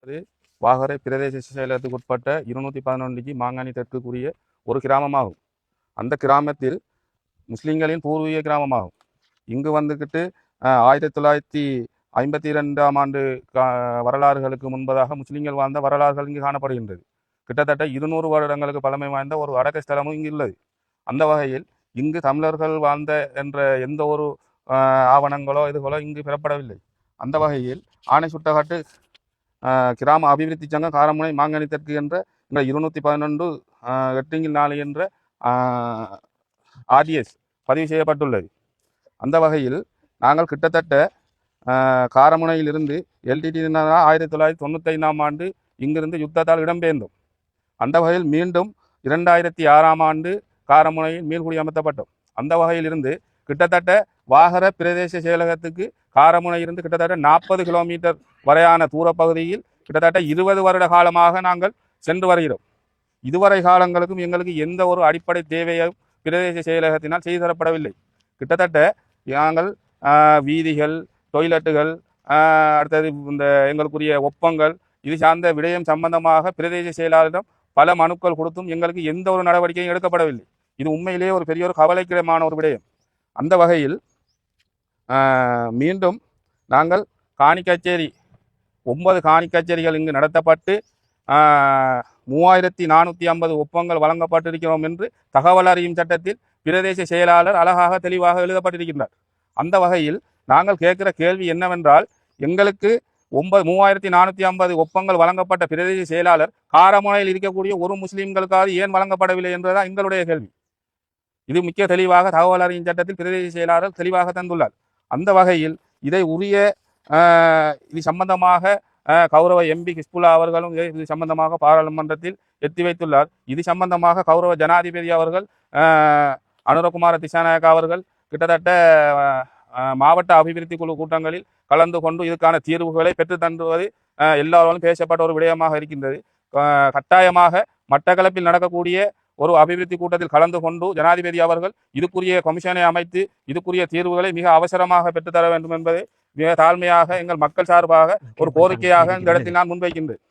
அது வாகரை பிரதேச செயலகத்துக்கு உட்பட்ட 211 மாங்கானி தெற்குக்குரிய ஒரு கிராமமாகும். அந்த கிராமத்தில் முஸ்லிம்களின் பூர்வீக கிராமமாகும். இங்கு வந்துக்கிட்டு 1952ஆம் ஆண்டு வரலாறுகளுக்கு முன்பதாக முஸ்லிம்கள் வாழ்ந்த வரலாறுகள் இங்கு காணப்படுகின்றது. கிட்டத்தட்ட 200 வருடங்களுக்கு பழமை வாய்ந்த ஒரு அடக்க ஸ்தலமும் இங்கு உள்ளது. அந்த வகையில் இங்கு தமிழர்கள் வாழ்ந்த என்ற எந்த ஒரு ஆவணங்களோ இதுகளோ இங்கு பெறப்படவில்லை. அந்த வகையில் ஆணை சுட்டகாட்டு கிராம அபிவிருத்தி சங்கம் காரமுனை மாங்கனி தெற்கு என்ற இந்த 211 8/4 என்ற ஆர்டிஎஸ் பதிவு செய்யப்பட்டுள்ளது. அந்த வகையில் நாங்கள் கிட்டத்தட்ட காரமுனையிலிருந்து எல்டிடி 1995ஆம் ஆண்டு இங்கிருந்து யுத்தத்தால் இடம்பெயர்ந்தோம். அந்த வகையில் மீண்டும் 2006ஆம் ஆண்டு காரமுனையில் மீள்குடி அமர்த்தப்பட்டோம். அந்த வகையிலிருந்து கிட்டத்தட்ட வாகர பிரதேச செயலகத்துக்கு காரமுனை இருந்து கிட்டத்தட்ட 40 கிலோமீட்டர் வரையான தூரப்பகுதியில் கிட்டத்தட்ட 20 வருட காலமாக நாங்கள் சென்று வருகிறோம். இதுவரை காலங்களுக்கும் எங்களுக்கு எந்த ஒரு அடிப்படை தேவையும் பிரதேச செயலகத்தினால் செய்து தரப்படவில்லை. கிட்டத்தட்ட நாங்கள் வீதிகள், டொய்லெட்டுகள், அடுத்தது இந்த எங்களுக்குரிய ஒப்பங்கள் இது சார்ந்த விடயம் சம்பந்தமாக பிரதேச செயலாளரிடம் பல மனுக்கள் கொடுத்தும் எங்களுக்கு எந்த ஒரு நடவடிக்கையும் எடுக்கப்படவில்லை. இது உண்மையிலேயே ஒரு பெரிய ஒரு கவலைக்கிடமான ஒரு விடயம். அந்த வகையில் மீண்டும் நாங்கள் காணி கச்சேரி 9 காணி கச்சேரிகள் இங்கு நடத்தப்பட்டு 3450 ஒப்பங்கள் வழங்கப்பட்டிருக்கிறோம் என்று தகவல் அறியும் சட்டத்தில் பிரதேச செயலாளர் அழகாக தெளிவாக எழுதப்பட்டிருக்கின்றார். அந்த வகையில் நாங்கள் கேட்கிற கேள்வி என்னவென்றால், எங்களுக்கு 3450 ஒப்பங்கள் வழங்கப்பட்ட பிரதேச செயலாளர் காரமுனையில் இருக்கக்கூடிய ஒரு முஸ்லிம்களுக்காவது ஏன் வழங்கப்படவில்லை என்பதுதான் எங்களுடைய கேள்வி. இது மிக தெளிவாக தகவல் அறியும் சட்டத்தில் பிரதேச செயலாளர் தெளிவாக தந்துள்ளார். அந்த வகையில் இதை உரிய இது சம்பந்தமாக கௌரவ எம்பி ஹிஸ்புல்லா அவர்களும் இது சம்பந்தமாக பாராளுமன்றத்தில் எத்தி வைத்துள்ளார். இது சம்பந்தமாக கௌரவ ஜனாதிபதி அவர்கள் அனுரகுமார திசாநாயக்கா அவர்கள் கிட்டத்தட்ட மாவட்ட அபிவிருத்தி குழு கூட்டங்களில் கலந்து கொண்டு இதுக்கான தீர்வுகளை பெற்று தந்துவது எல்லாரும் பேசப்பட்ட ஒரு விடயமாக இருக்கின்றது. கட்டாயமாக மட்டக்களப்பில் நடக்கக்கூடிய ஒரு அபிவிருத்தி கூட்டத்தில் கலந்து கொண்டு ஜனாதிபதி அவர்கள் இதுக்குரிய கமிஷனை அமைத்து இதுக்குரிய தீர்வுகளை மிக அவசரமாக பெற்றுத்தர வேண்டும் என்பதை மிக தாழ்மையாக எங்கள் மக்கள் சார்பாக ஒரு கோரிக்கையாக இந்த இடத்தில் நான் முன்வைக்கின்றேன்.